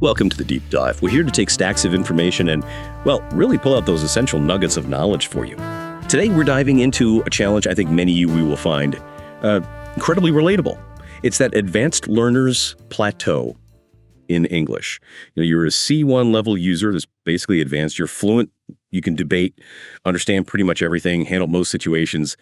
Welcome to the Deep Dive. We're here to take stacks of information and, well, really pull out those essential nuggets of knowledge for you. Today, we're diving into a challenge I think many of you will find incredibly relatable. It's that advanced learner's plateau in English. You're a C1 level user that's basically advanced. You're fluent. You can debate, understand pretty much everything, handle most situations,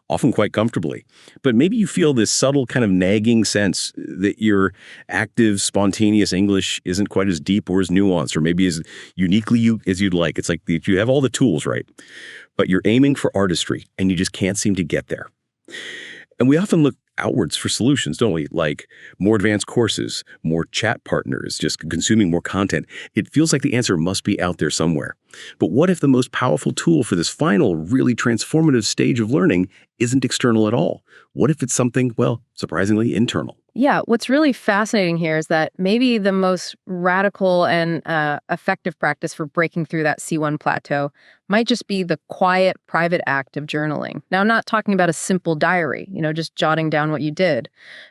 often quite comfortably. But maybe you feel this subtle kind of nagging sense that your active, spontaneous English isn't quite as deep or as nuanced or maybe as uniquely as you'd like. It's like you have all the tools, right? But you're aiming for artistry and you just can't seem to get there. And we often look outwards for solutions, don't we? Like more advanced courses, more chat partners, just consuming more content. It feels like the answer must be out there somewhere. But what if the most powerful tool for this final, really transformative stage of learning isn't external at all? What if it's something, well, surprisingly internal? Yeah, what's really fascinating here is that maybe the most radical and effective practice for breaking through that C1 plateau might just be the quiet, private act of journaling. Now, I'm not talking about a simple diary, just jotting down what you did.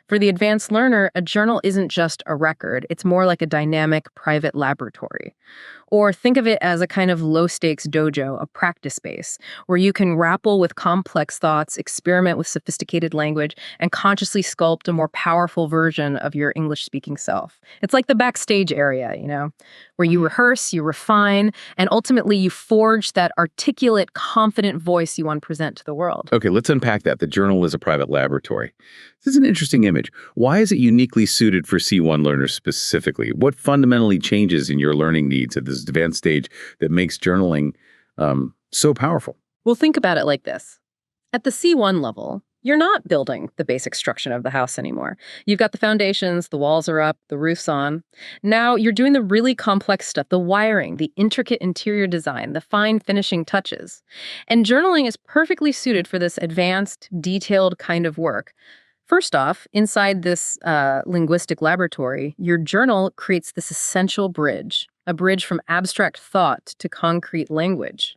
For the advanced learner, a journal isn't just a record. It's more like a dynamic, private laboratory. Or think of it as a kind of low-stakes dojo, a practice space, where you can grapple with complex thoughts, experiment with sophisticated language, and consciously sculpt a more powerful version of your English-speaking self. It's like the backstage area, where you rehearse, you refine, and ultimately you forge that articulate, confident voice you want to present to the world. Okay, let's unpack that. The journal is a private laboratory. This is an interesting image. Why is it uniquely suited for C1 learners specifically? What fundamentally changes in your learning needs at this advanced stage that makes journaling so powerful? Well, think about it like this. At the C1 level, you're not building the basic structure of the house anymore. You've got the foundations, the walls are up, the roof's on. Now you're doing the really complex stuff, the wiring, the intricate interior design, the fine finishing touches. And journaling is perfectly suited for this advanced, detailed kind of work. First off, inside this linguistic laboratory, your journal creates this essential bridge, a bridge from abstract thought to concrete language.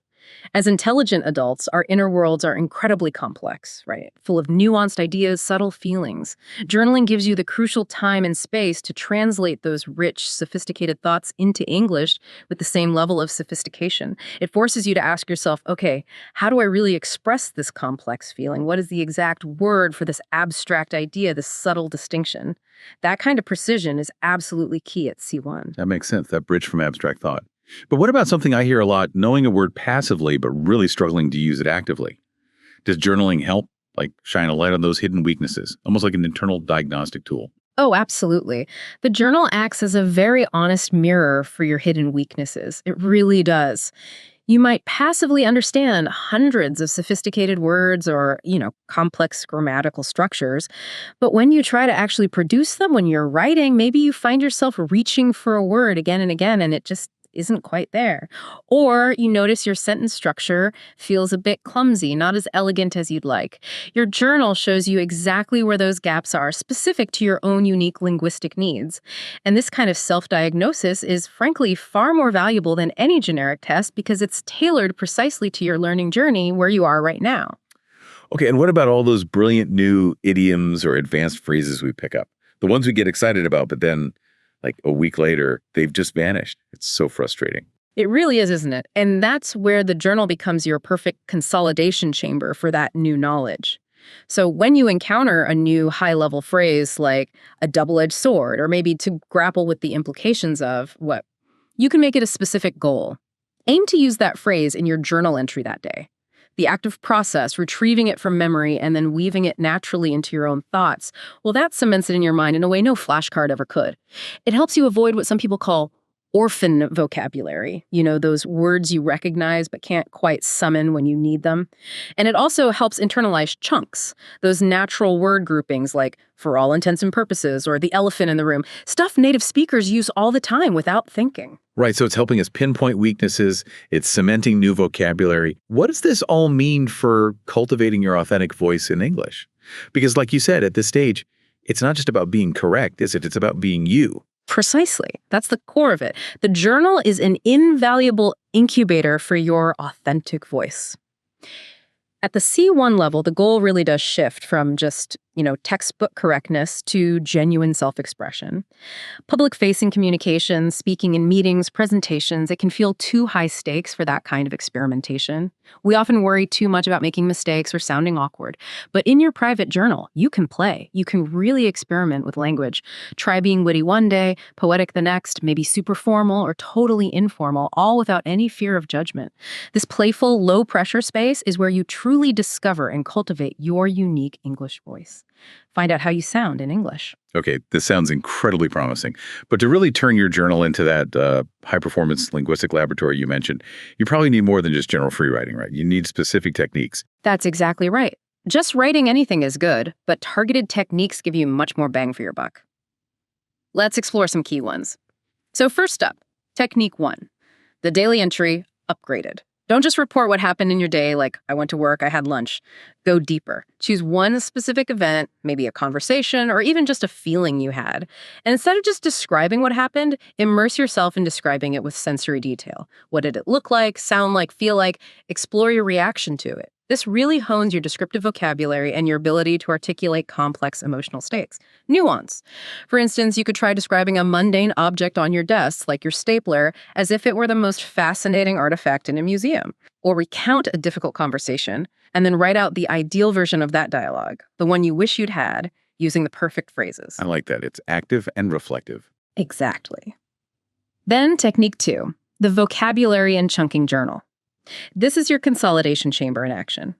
As intelligent adults, our inner worlds are incredibly complex, right? Full of nuanced ideas, subtle feelings. Journaling gives you the crucial time and space to translate those rich, sophisticated thoughts into English with the same level of sophistication. It forces you to ask yourself, okay, how do I really express this complex feeling? What is the exact word for this abstract idea, this subtle distinction? That kind of precision is absolutely key at C1. That makes sense, that bridge from abstract thought. But what about something I hear a lot, knowing a word passively but really struggling to use it actively? Does journaling help, like shine a light on those hidden weaknesses, almost like an internal diagnostic tool? Oh, absolutely. The journal acts as a very honest mirror for your hidden weaknesses. It really does. You might passively understand hundreds of sophisticated words or, complex grammatical structures. But when you try to actually produce them, when you're writing, maybe you find yourself reaching for a word again and again, and it just isn't quite there. Or you notice your sentence structure feels a bit clumsy, not as elegant as you'd like. Your journal shows you exactly where those gaps are, specific to your own unique linguistic needs. And this kind of self-diagnosis is, frankly, far more valuable than any generic test because it's tailored precisely to your learning journey where you are right now. Okay, and what about all those brilliant new idioms or advanced phrases we pick up? The ones we get excited about, but then like a week later, they've just vanished. It's so frustrating. It really is, isn't it? And that's where the journal becomes your perfect consolidation chamber for that new knowledge. So when you encounter a new high-level phrase like a double-edged sword, or maybe to grapple with the implications of what, you can make it a specific goal. Aim to use that phrase in your journal entry that day. The active process, retrieving it from memory and then weaving it naturally into your own thoughts, well, that cements it in your mind in a way no flashcard ever could. It helps you avoid what some people call orphan vocabulary, those words you recognize but can't quite summon when you need them. And it also helps internalize chunks, those natural word groupings like for all intents and purposes or the elephant in the room, stuff native speakers use all the time without thinking. Right, so it's helping us pinpoint weaknesses, it's cementing new vocabulary. What does this all mean for cultivating your authentic voice in English? Because like you said, at this stage, it's not just about being correct, is it? It's about being you. Precisely. That's the core of it. The journal is an invaluable incubator for your authentic voice. At the C1 level, the goal really does shift from just, textbook correctness to genuine self-expression. Public-facing communication, speaking in meetings, presentations, it can feel too high stakes for that kind of experimentation. We often worry too much about making mistakes or sounding awkward. But in your private journal, you can play. You can really experiment with language. Try being witty one day, poetic the next, maybe super formal or totally informal, all without any fear of judgment. This playful, low-pressure space is where you truly discover and cultivate your unique English voice. Find out how you sound in English. Okay, this sounds incredibly promising. But to really turn your journal into that high-performance linguistic laboratory you mentioned, you probably need more than just general free writing, right? You need specific techniques. That's exactly right. Just writing anything is good, but targeted techniques give you much more bang for your buck. Let's explore some key ones. So first up, technique 1, the daily entry upgraded. Don't just report what happened in your day, like I went to work, I had lunch. Go deeper. Choose one specific event, maybe a conversation, or even just a feeling you had. And instead of just describing what happened, immerse yourself in describing it with sensory detail. What did it look like, sound like, feel like? Explore your reaction to it. This really hones your descriptive vocabulary and your ability to articulate complex emotional states. Nuance. For instance, you could try describing a mundane object on your desk, like your stapler, as if it were the most fascinating artifact in a museum. Or recount a difficult conversation, and then write out the ideal version of that dialogue, the one you wish you'd had, using the perfect phrases. I like that. It's active and reflective. Exactly. Then technique 2, the vocabulary and chunking journal. This is your consolidation chamber in action.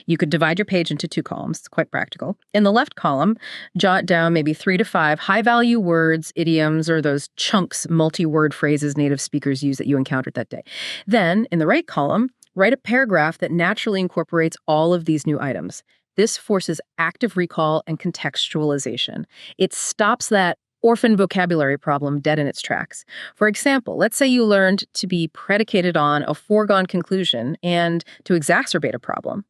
You could divide your page into 2 columns, quite practical. In the left column, jot down maybe 3 to 5 high-value words, idioms, or those chunks, multi-word phrases native speakers use that you encountered that day. Then, in the right column, write a paragraph that naturally incorporates all of these new items. This forces active recall and contextualization. It stops that orphan vocabulary problem dead in its tracks. For example, let's say you learned to be predicated on a foregone conclusion and to exacerbate a problem.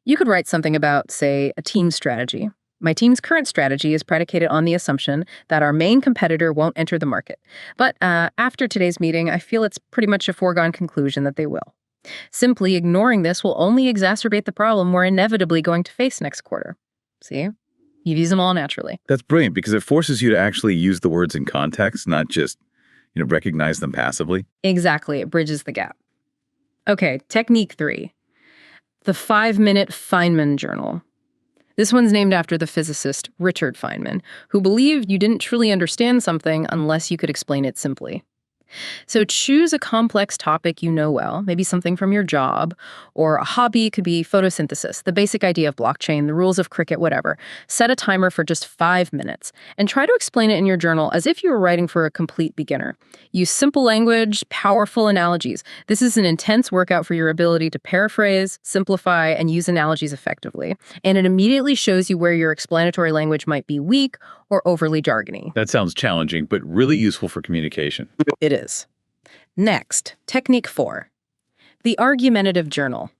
You could write something about, say, a team strategy. My team's current strategy is predicated on the assumption that our main competitor won't enter the market. But after today's meeting, I feel it's pretty much a foregone conclusion that they will. Simply ignoring this will only exacerbate the problem we're inevitably going to face next quarter. See? You use them all naturally. That's brilliant because it forces you to actually use the words in context, not just, recognize them passively. Exactly. It bridges the gap. Okay, technique 3. The 5-minute Feynman journal. This one's named after the physicist Richard Feynman, who believed you didn't truly understand something unless you could explain it simply. So choose a complex topic you know well, maybe something from your job, or a hobby could be photosynthesis, the basic idea of blockchain, the rules of cricket, whatever. Set a timer for just 5 minutes and try to explain it in your journal as if you were writing for a complete beginner. Use simple language, powerful analogies. This is an intense workout for your ability to paraphrase, simplify, and use analogies effectively. And it immediately shows you where your explanatory language might be weak or overly jargony. That sounds challenging, but really useful for communication. It is. Next, technique 4, the argumentative journal.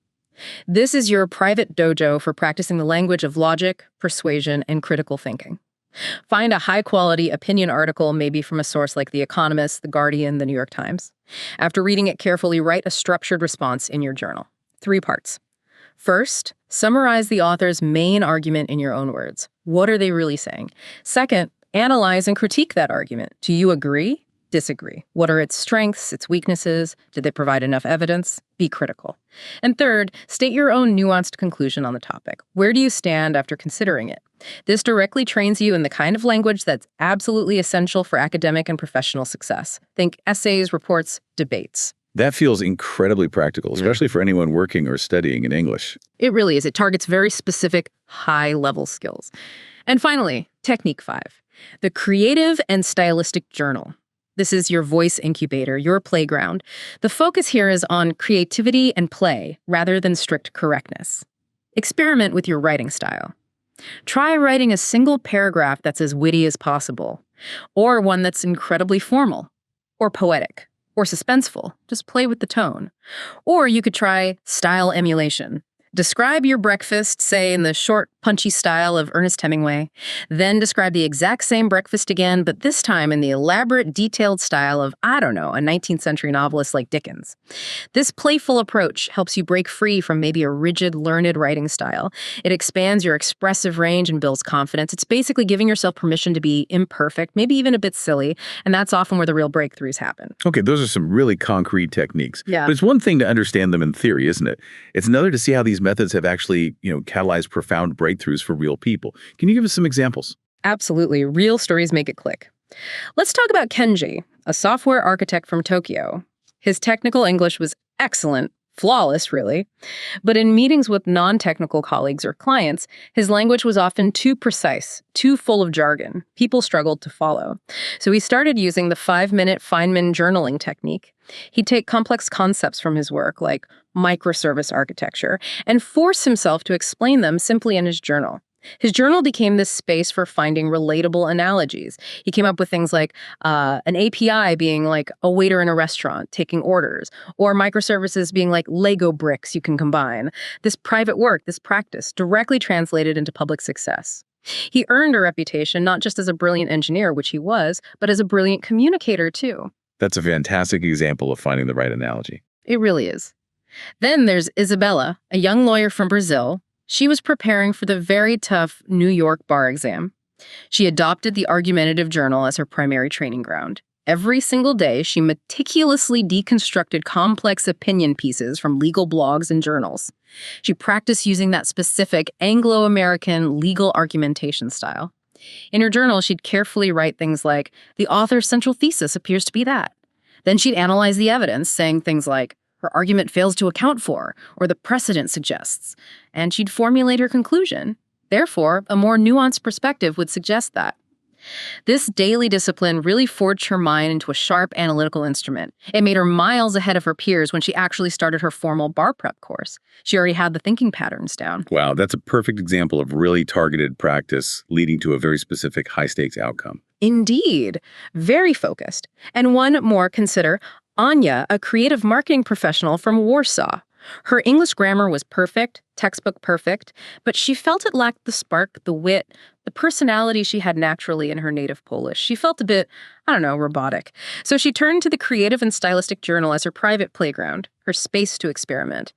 This is your private dojo for practicing the language of logic, persuasion, and critical thinking. Find a high-quality opinion article, maybe from a source like The Economist, The Guardian, The New York Times. After reading it carefully, write a structured response in your journal. 3 parts. First, summarize the author's main argument in your own words. What are they really saying? Second, analyze and critique that argument. Do you agree? Disagree? What are its strengths, its weaknesses? Did they provide enough evidence? Be critical. And third, state your own nuanced conclusion on the topic. Where do you stand after considering it? This directly trains you in the kind of language that's absolutely essential for academic and professional success. Think essays, reports, debates. That feels incredibly practical, especially for anyone working or studying in English. It really is. It targets very specific, high-level skills. And finally, technique 5, the creative and stylistic journal. This is your voice incubator, your playground. The focus here is on creativity and play rather than strict correctness. Experiment with your writing style. Try writing a single paragraph that's as witty as possible, or one that's incredibly formal, or poetic, or suspenseful. Just play with the tone. Or you could try style emulation. Describe your breakfast, say in the short, punchy style of Ernest Hemingway. Then describe the exact same breakfast again, but this time in the elaborate, detailed style of, I don't know, a 19th century novelist like Dickens. This playful approach helps you break free from maybe a rigid, learned writing style. It expands your expressive range and builds confidence. It's basically giving yourself permission to be imperfect, maybe even a bit silly, and that's often where the real breakthroughs happen. Okay, those are some really concrete techniques. Yeah. But it's one thing to understand them in theory, isn't it? It's another to see how these methods have actually, catalyzed profound breakthroughs for real people. Can you give us some examples? Absolutely. Real stories make it click. Let's talk about Kenji, a software architect from Tokyo. His technical English was excellent, flawless, really. But in meetings with non-technical colleagues or clients, his language was often too precise, too full of jargon. People struggled to follow. So he started using the 5-minute Feynman journaling technique. He'd take complex concepts from his work, like microservice architecture, and force himself to explain them simply in his journal. His journal became this space for finding relatable analogies. He came up with things like an API being like a waiter in a restaurant taking orders, or microservices being like Lego bricks you can combine. This private work, this practice, directly translated into public success. He earned a reputation not just as a brilliant engineer, which he was, but as a brilliant communicator, too. That's a fantastic example of finding the right analogy. It really is. Then there's Isabella, a young lawyer from Brazil. She was preparing for the very tough New York bar exam. She adopted the argumentative journal as her primary training ground. Every single day, she meticulously deconstructed complex opinion pieces from legal blogs and journals. She practiced using that specific Anglo-American legal argumentation style. In her journal, she'd carefully write things like, "The author's central thesis appears to be that." Then she'd analyze the evidence, saying things like, "Her argument fails to account for," or "the precedent suggests." And she'd formulate her conclusion. Therefore, a more nuanced perspective would suggest that. This daily discipline really forged her mind into a sharp analytical instrument. It made her miles ahead of her peers when she actually started her formal bar prep course. She already had the thinking patterns down. Wow, that's a perfect example of really targeted practice leading to a very specific high-stakes outcome. Indeed, very focused. And one more, consider Anya, a creative marketing professional from Warsaw. Her English grammar was perfect, textbook perfect, but she felt it lacked the spark, the wit, the personality she had naturally in her native Polish. She felt a bit, robotic. So she turned to the creative and stylistic journal as her private playground, her space to experiment.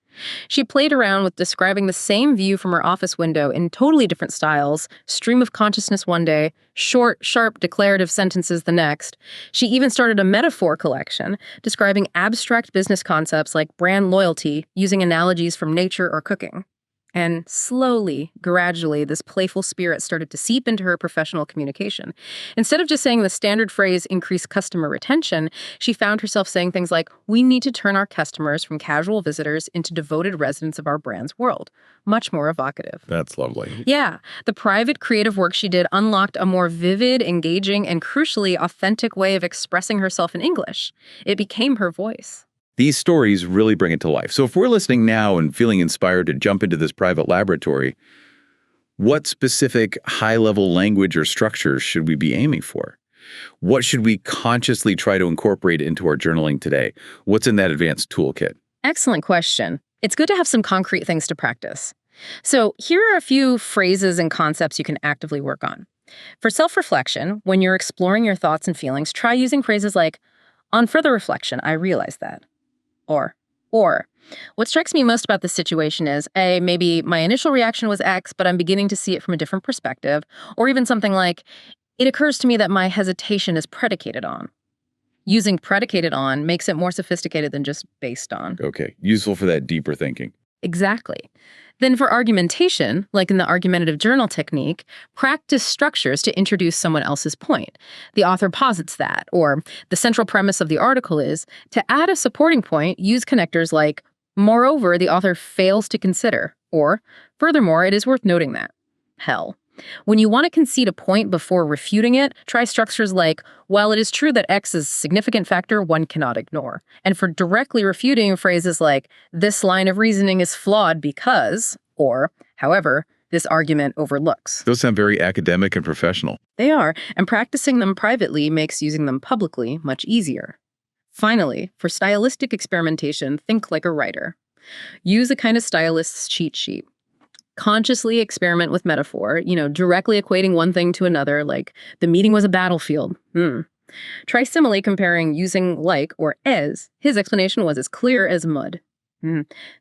She played around with describing the same view from her office window in totally different styles, stream of consciousness one day, short, sharp, declarative sentences the next. She even started a metaphor collection, describing abstract business concepts like brand loyalty using analogies from nature or cooking. And slowly, gradually, this playful spirit started to seep into her professional communication. Instead of just saying the standard phrase, "increase customer retention," she found herself saying things like, "We need to turn our customers from casual visitors into devoted residents of our brand's world." Much more evocative. That's lovely. Yeah, the private creative work she did unlocked a more vivid, engaging, and crucially authentic way of expressing herself in English. It became her voice. These stories really bring it to life. So if we're listening now and feeling inspired to jump into this private laboratory, what specific high-level language or structures should we be aiming for? What should we consciously try to incorporate into our journaling today? What's in that advanced toolkit? Excellent question. It's good to have some concrete things to practice. So here are a few phrases and concepts you can actively work on. For self-reflection, when you're exploring your thoughts and feelings, try using phrases like, "On further reflection, I realized that." Or, "What strikes me most about this situation is, A, maybe my initial reaction was X, but I'm beginning to see it from a different perspective." Or even something like, "It occurs to me that my hesitation is predicated on." Using predicated on makes it more sophisticated than just based on. Okay, useful for that deeper thinking. Exactly. Then for argumentation, like in the argumentative journal technique, practice structures to introduce someone else's point. The author posits that, or the central premise of the article is, to add a supporting point, use connectors like, "Moreover, the author fails to consider," or, "Furthermore, it is worth noting that." Hell. When you want to concede a point before refuting it, try structures like, "While it is true that X is a significant factor one cannot ignore." And for directly refuting, phrases like, "This line of reasoning is flawed because," or, "However, this argument overlooks." Those sound very academic and professional. They are, and practicing them privately makes using them publicly much easier. Finally, for stylistic experimentation, think like a writer. Use a kind of stylist's cheat sheet. Consciously experiment with metaphor, directly equating one thing to another, like the meeting was a battlefield. Try simile comparing using like or as. His explanation was as clear as mud.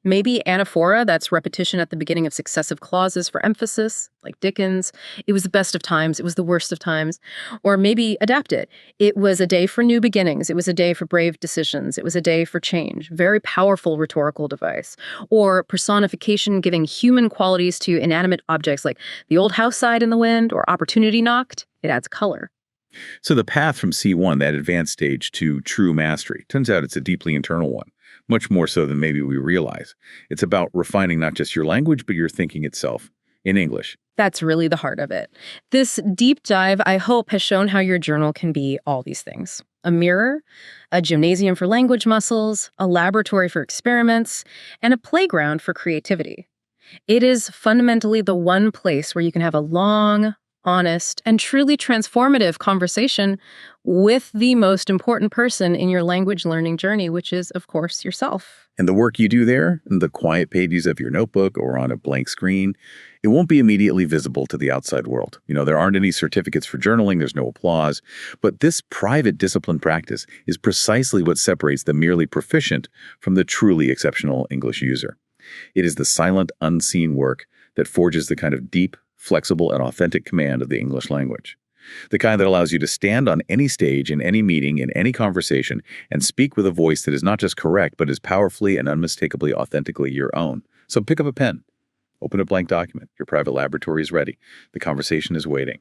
Maybe anaphora, that's repetition at the beginning of successive clauses for emphasis, like Dickens. It was the best of times. It was the worst of times. Or maybe adapt it. It was a day for new beginnings. It was a day for brave decisions. It was a day for change. Very powerful rhetorical device. Or personification, giving human qualities to inanimate objects like the old house sighed in the wind or opportunity knocked. It adds color. So the path from C1, that advanced stage, to true mastery, turns out it's a deeply internal one, much more so than maybe we realize. It's about refining not just your language, but your thinking itself in English. That's really the heart of it. This deep dive, I hope, has shown how your journal can be all these things. A mirror, a gymnasium for language muscles, a laboratory for experiments, and a playground for creativity. It is fundamentally the one place where you can have a long, honest, and truly transformative conversation with the most important person in your language learning journey, which is, of course, yourself. And the work you do there, in the quiet pages of your notebook or on a blank screen, it won't be immediately visible to the outside world. There aren't any certificates for journaling, there's no applause. But this private discipline practice is precisely what separates the merely proficient from the truly exceptional English user. It is the silent, unseen work that forges the kind of deep, flexible, and authentic command of the English language. The kind that allows you to stand on any stage, in any meeting, in any conversation, and speak with a voice that is not just correct, but is powerfully and unmistakably authentically your own. So pick up a pen. Open a blank document. Your private laboratory is ready. The conversation is waiting.